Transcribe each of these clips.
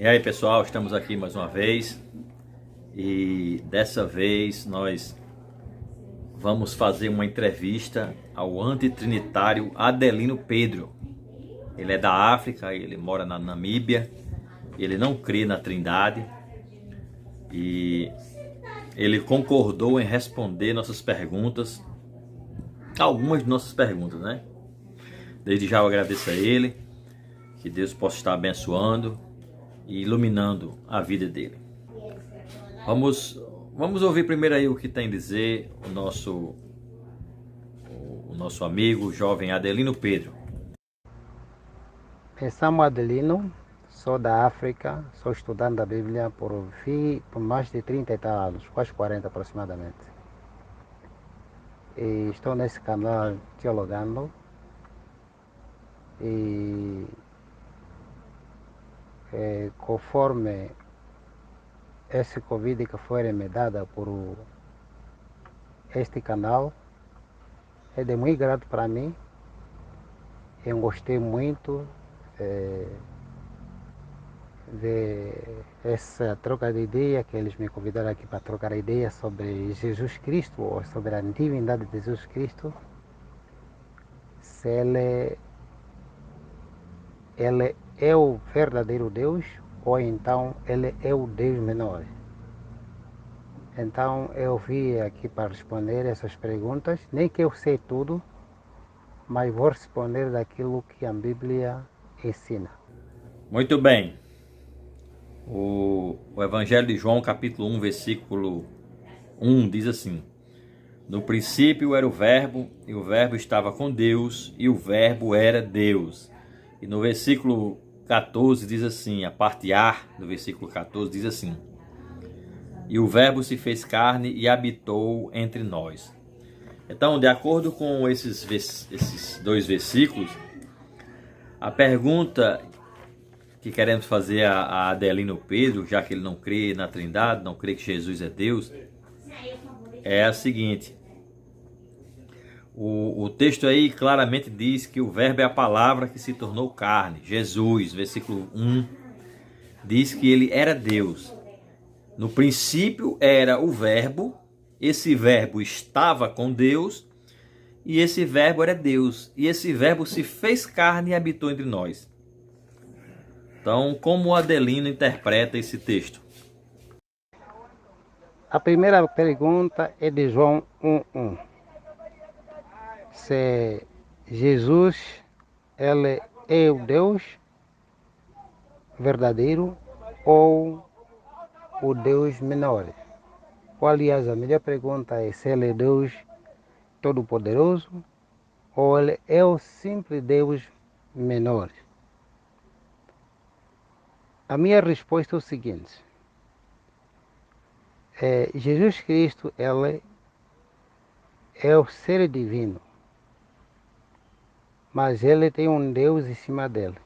E aí pessoal, estamos aqui mais uma vez e dessa vez nós vamos fazer uma entrevista ao antitrinitário Adelino Pedro. Ele é da África, ele mora na Namíbia, ele não crê na Trindade e ele concordou em responder nossas perguntas, algumas de nossas perguntas, né? Desde já eu agradeço a ele, que Deus possa estar abençoando e iluminando a vida dele. Vamos ouvir primeiro aí o que tem a dizer o nosso amigo, o jovem Adelino Pedro. Me chamo Adelino, sou da África, sou estudante da Bíblia por mais de 30 e tal anos, quase 40 aproximadamente. E estou nesse canal teologando e conforme esse convite que foi me dado por este canal, é de muito grato para mim. Eu gostei muito de essa troca de ideia, que eles me convidaram aqui para trocar ideias sobre Jesus Cristo, ou sobre a divindade de Jesus Cristo, se ele é o verdadeiro Deus, ou então ele é o Deus menor. Então eu vim aqui para responder essas perguntas, nem que eu sei tudo, mas vou responder daquilo que a Bíblia ensina. Muito bem. O Evangelho de João, capítulo 1, versículo 1, diz assim: No princípio era o Verbo, e o Verbo estava com Deus, e o Verbo era Deus. E no versículo 14 diz assim, a parte A do versículo 14 diz assim: E o Verbo se fez carne e habitou entre nós. Então, de acordo com esses dois versículos, a pergunta que queremos fazer a Adelino Pedro, já que ele não crê na Trindade, não crê que Jesus é Deus, é a seguinte: o texto aí claramente diz que o Verbo é a palavra que se tornou carne. Jesus, versículo 1, diz que ele era Deus. No princípio era o Verbo, esse Verbo estava com Deus e esse Verbo era Deus. E esse Verbo se fez carne e habitou entre nós. Então, como o Adelino interpreta esse texto? A primeira pergunta é de João 1:1. Se Jesus ele é o Deus verdadeiro ou o Deus menor? Ou, aliás, a melhor pergunta é se ele é Deus todo-poderoso ou ele é o simples Deus menor. A minha resposta é o seguinte: Jesus Cristo ele é o ser divino, mas ele tem um Deus em cima dele.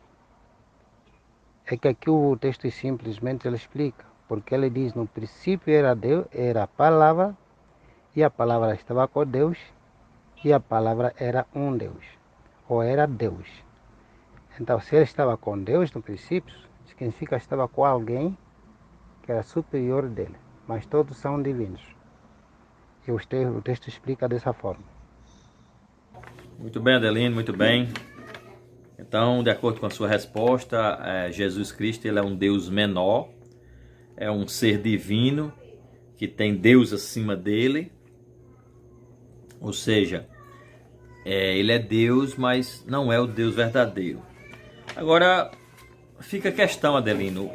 É que aqui o texto simplesmente ele explica, porque ele diz: no princípio era Deus, era a palavra, e a palavra estava com Deus, e a palavra era um Deus, ou era Deus. Então, se ele estava com Deus no princípio, significa que estava com alguém que era superior dele, mas todos são divinos. E o texto explica dessa forma. Muito bem, Adelino, muito bem. Então, de acordo com a sua resposta, Jesus Cristo ele é um Deus menor, é um ser divino que tem Deus acima dele, ou seja, ele é Deus, mas não é o Deus verdadeiro. Agora, fica a questão, Adelino,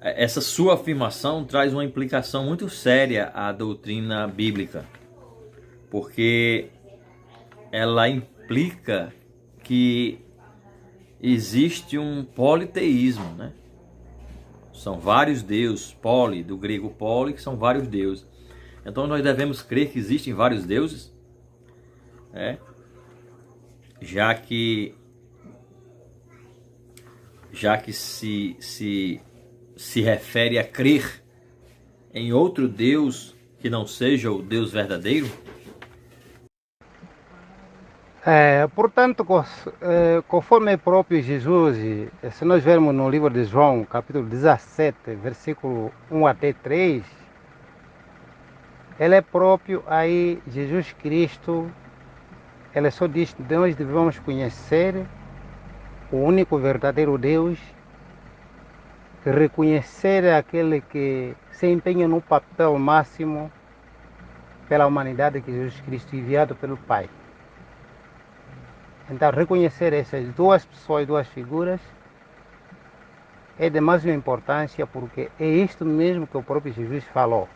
essa sua afirmação traz uma implicação muito séria à doutrina bíblica, porque ela implica que existe um politeísmo, né? São vários deuses, poli, do grego poli, que são vários deuses. Então nós devemos crer que existem vários deuses, já que se refere a crer em outro Deus que não seja o Deus verdadeiro. Portanto, conforme o próprio Jesus, se nós vermos no livro de João, capítulo 17, versículo 1 até 3, ele é próprio aí, Jesus Cristo, ele só diz que nós devemos conhecer o único verdadeiro Deus, reconhecer aquele que se empenha no papel máximo pela humanidade que Jesus Cristo é enviado pelo Pai. Então, reconhecer essas duas pessoas, duas figuras, é de máxima importância, porque é isto mesmo que o próprio Jesus falou.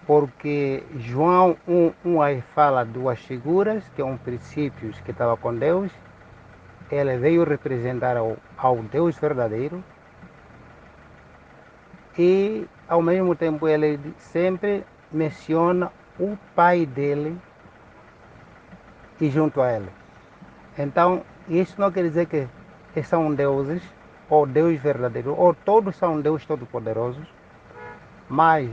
Porque João 1 aí fala duas figuras, que é um princípio que estava com Deus, ele veio representar ao Deus verdadeiro, e ao mesmo tempo ele sempre menciona o Pai dele e junto a ele. Então, isso não quer dizer que são deuses, ou Deus verdadeiro, ou todos são Deus todo-poderosos, mas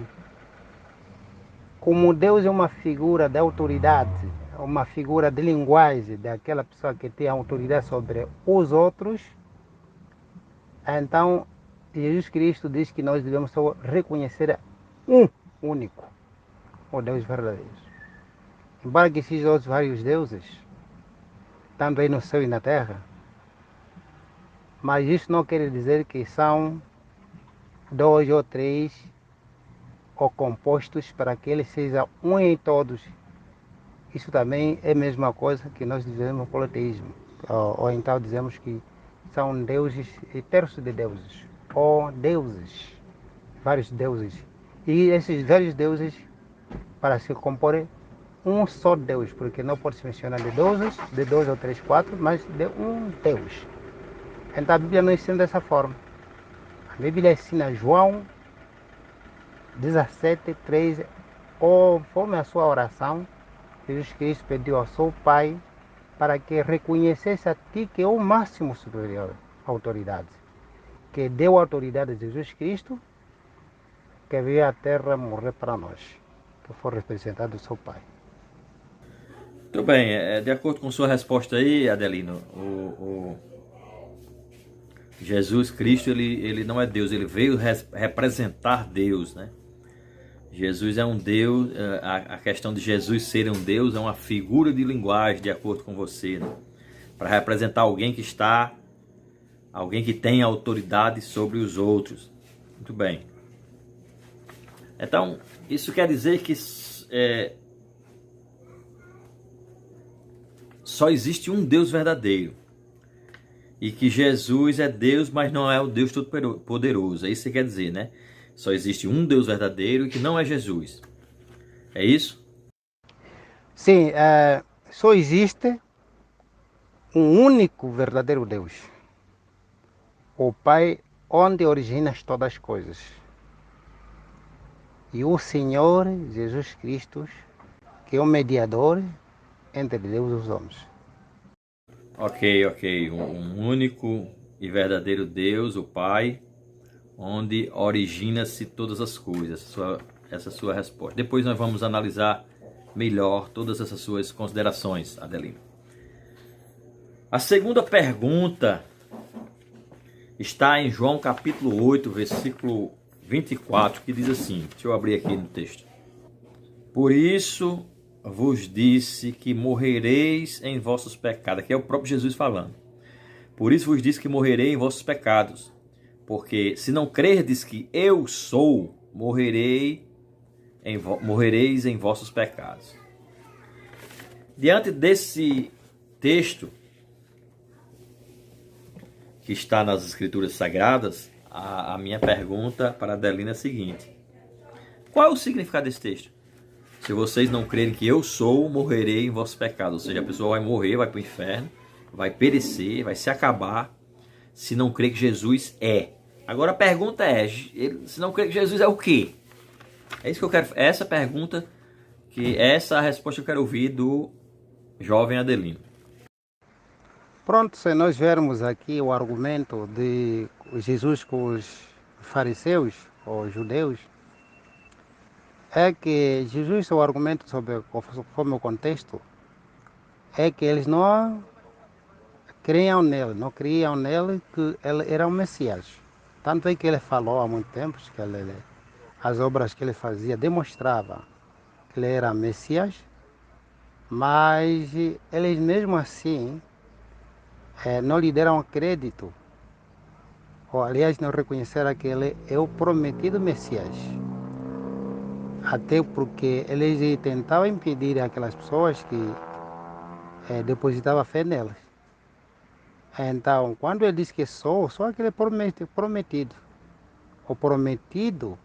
como Deus é uma figura de autoridade, uma figura de linguagem daquela pessoa que tem autoridade sobre os outros, então Jesus Cristo diz que nós devemos só reconhecer um único, o Deus verdadeiro. Embora que existam outros vários deuses, tanto aí no céu e na terra, mas isso não quer dizer que são dois ou três ou compostos para que ele seja um em todos. Isso também é a mesma coisa que nós dizemos politeísmo, ou então dizemos que são deuses e terços de deuses, ou deuses, vários deuses. E esses vários deuses, para se compor um só Deus, porque não pode se mencionar de deuses, de dois ou três, quatro, mas de um Deus. Então a Bíblia não ensina dessa forma. A Bíblia ensina João 17, 3, conforme a sua oração, Jesus Cristo pediu ao seu Pai para que reconhecesse a ti que é o máximo superior autoridade, que deu autoridade a Jesus Cristo, que veio à terra morrer para nós, que foi representado do seu Pai. Muito bem, de acordo com sua resposta aí, Adelino, o Jesus Cristo, ele não é Deus, ele veio representar Deus, né? Jesus é um Deus, a questão de Jesus ser um Deus é uma figura de linguagem, de acordo com você, né? Para representar alguém que tem autoridade sobre os outros. Muito bem. Então, isso quer dizer que só existe um Deus verdadeiro. E que Jesus é Deus, mas não é o Deus Todo-Poderoso. É isso que você quer dizer, né? Só existe um Deus verdadeiro e que não é Jesus. É isso? Sim, só existe um único verdadeiro Deus, o Pai, onde originam todas as coisas. E o Senhor Jesus Cristo, que é o mediador entre Deus e os homens. Ok. Um único e verdadeiro Deus, o Pai, onde origina-se todas as coisas. Essa é a sua resposta. Depois nós vamos analisar melhor todas essas suas considerações, Adelino. A segunda pergunta está em João capítulo 8, versículo 24, que diz assim, deixa eu abrir aqui no texto. Por isso vos disse que morrereis em vossos pecados. Aqui é o próprio Jesus falando. Por isso vos disse que morrerei em vossos pecados. Porque se não crerdes que eu sou, morrereis em vossos pecados. Diante desse texto que está nas Escrituras Sagradas, a minha pergunta para a Adelina é a seguinte. Qual é o significado desse texto? Se vocês não crerem que eu sou, morrerei em vossos pecados. Ou seja, a pessoa vai morrer, vai para o inferno, vai perecer, vai se acabar, se não crer que Jesus é. Agora a pergunta é, se não crer que Jesus é o quê? É isso que eu quero, essa pergunta, essa é a resposta que eu quero ouvir do jovem Adelino. Pronto, se nós vermos aqui o argumento de Jesus com os fariseus, ou judeus, é que Jesus, o argumento sobre, conforme o contexto, é que eles não não criam nele que ele era o Messias. Tanto é que ele falou há muito tempo que as obras que ele fazia demonstravam que ele era Messias, mas eles mesmo assim não lhe deram crédito, ou aliás não reconheceram que ele é o prometido Messias. Até porque eles tentavam impedir aquelas pessoas que depositavam fé nelas. Então, quando ele diz que sou aquele prometido. O prometido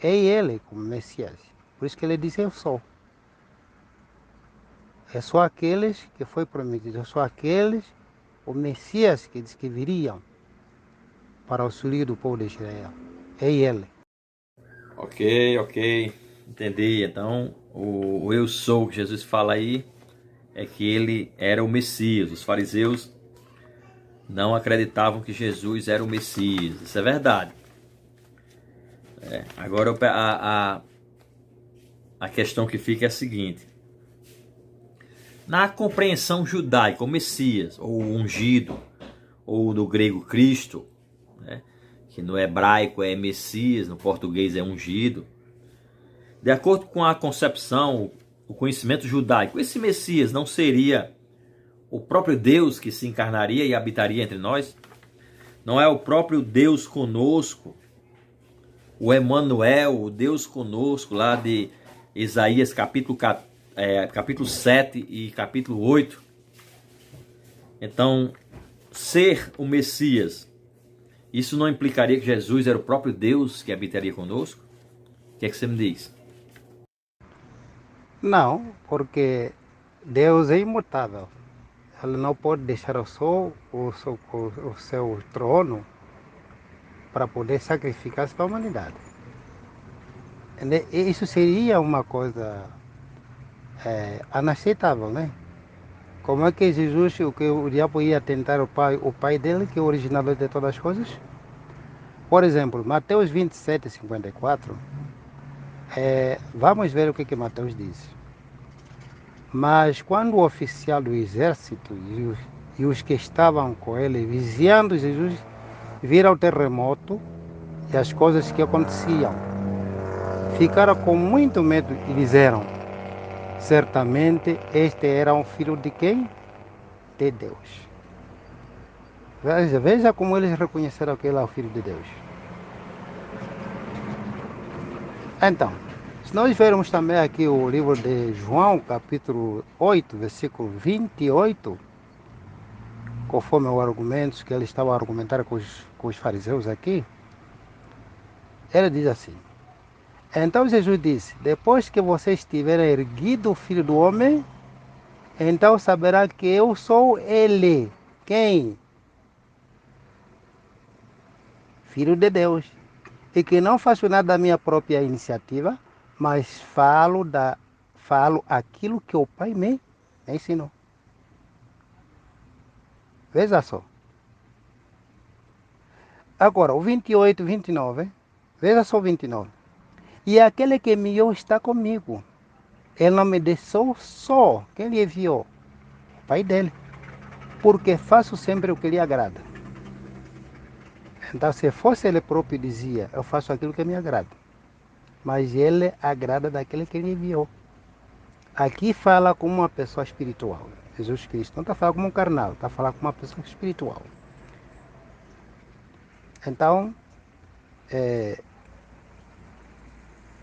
é ele como Messias. Por isso que ele diz eu sou. É só aqueles que foi prometido, é só aqueles, o Messias que diz que viriam para o auxílio do povo de Israel. É ele. Ok, ok. Entendi. Então, o eu sou que Jesus fala aí é que ele era o Messias. Os fariseus não acreditavam que Jesus era o Messias. Isso é verdade. Agora a questão que fica é a seguinte. Na compreensão judaica, o Messias, ou o ungido, ou do grego Cristo, né, que no hebraico é Messias, no português é ungido. De acordo com a concepção, o conhecimento judaico, esse Messias não seria o próprio Deus que se encarnaria e habitaria entre nós? Não é o próprio Deus conosco, o Emanuel, o Deus conosco, lá de Isaías capítulo 7 e capítulo 8. Então, ser o Messias, isso não implicaria que Jesus era o próprio Deus que habitaria conosco? O que é que você me diz? Não, porque Deus é imutável. Ele não pode deixar o seu trono para poder sacrificar-se para a humanidade. Isso seria uma coisa inaceitável, né? Como é que Jesus, o que o diabo ia tentar o pai dele, que é o originador de todas as coisas? Por exemplo, Mateus 27, 54, vamos ver o que Mateus diz. Mas quando o oficial do exército e os que estavam com ele, vigiando Jesus, viram o terremoto e as coisas que aconteciam, ficaram com muito medo e disseram: certamente este era um filho de quem? De Deus. Veja como eles reconheceram que ele é o filho de Deus. Então, se nós vermos também aqui o livro de João, capítulo 8, versículo 28, conforme os argumentos que ele estava a argumentar com os fariseus aqui, ele diz assim: então Jesus disse: depois que vocês tiverem erguido o Filho do Homem, então saberá que eu sou ele. Quem? Filho de Deus. E que não faço nada da minha própria iniciativa, mas falo aquilo que o Pai me ensinou. Veja só. Agora, o 28, 29. Veja só o 29. E aquele que me enviou está comigo. Ele não me deixou só. Quem lhe enviou? O Pai dele. Porque faço sempre o que lhe agrada. Então, se fosse ele próprio, dizia: eu faço aquilo que me agrada. Mas ele agrada daquele que lhe enviou. Aqui fala como uma pessoa espiritual. Jesus Cristo não está falando como um carnal, está falando como uma pessoa espiritual. Então,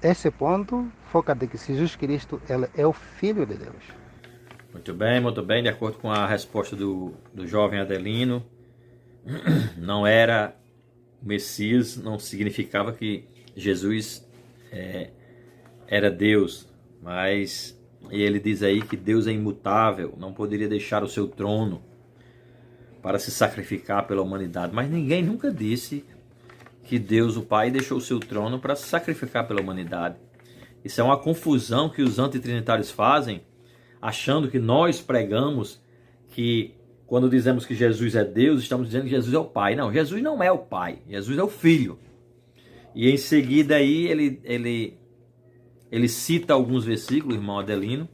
esse ponto foca de que Jesus Cristo ele é o Filho de Deus. Muito bem. De acordo com a resposta do jovem Adelino, não era o Messias, não significava que Jesus era Deus, mas ele diz aí que Deus é imutável, não poderia deixar o seu trono para se sacrificar pela humanidade. Mas ninguém nunca disse que Deus, o Pai, deixou o seu trono para se sacrificar pela humanidade. Isso é uma confusão que os antitrinitários fazem, achando que nós pregamos que quando dizemos que Jesus é Deus, estamos dizendo que Jesus é o Pai. Não, Jesus não é o Pai, Jesus é o Filho. E em seguida aí ele cita alguns versículos, irmão Adelino,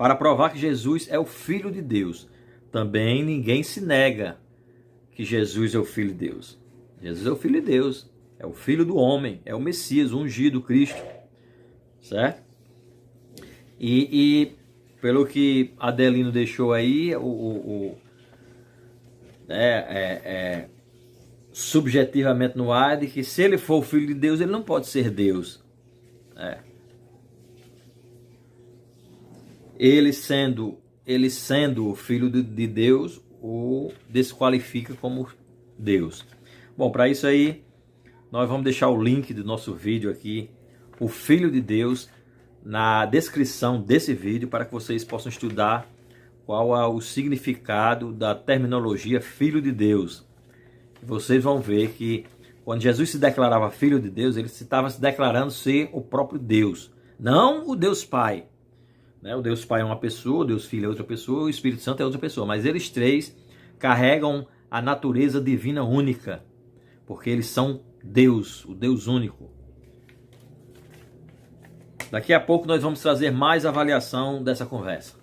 para provar que Jesus é o Filho de Deus. Também ninguém se nega que Jesus é o Filho de Deus. Jesus é o Filho de Deus, é o Filho do homem, é o Messias, o ungido, Cristo, certo? E pelo que Adelino deixou aí, subjetivamente no ar, de que se ele for o Filho de Deus, ele não pode ser Deus. Ele sendo o Filho de Deus, o desqualifica como Deus. Bom, para isso aí, nós vamos deixar o link do nosso vídeo aqui, o Filho de Deus, na descrição desse vídeo, para que vocês possam estudar qual é o significado da terminologia Filho de Deus. Vocês vão ver que quando Jesus se declarava Filho de Deus, ele estava se declarando ser o próprio Deus, não o Deus Pai. O Deus Pai é uma pessoa, o Deus Filho é outra pessoa, o Espírito Santo é outra pessoa. Mas eles três carregam a natureza divina única, porque eles são Deus, o Deus único. Daqui a pouco nós vamos trazer mais avaliação dessa conversa.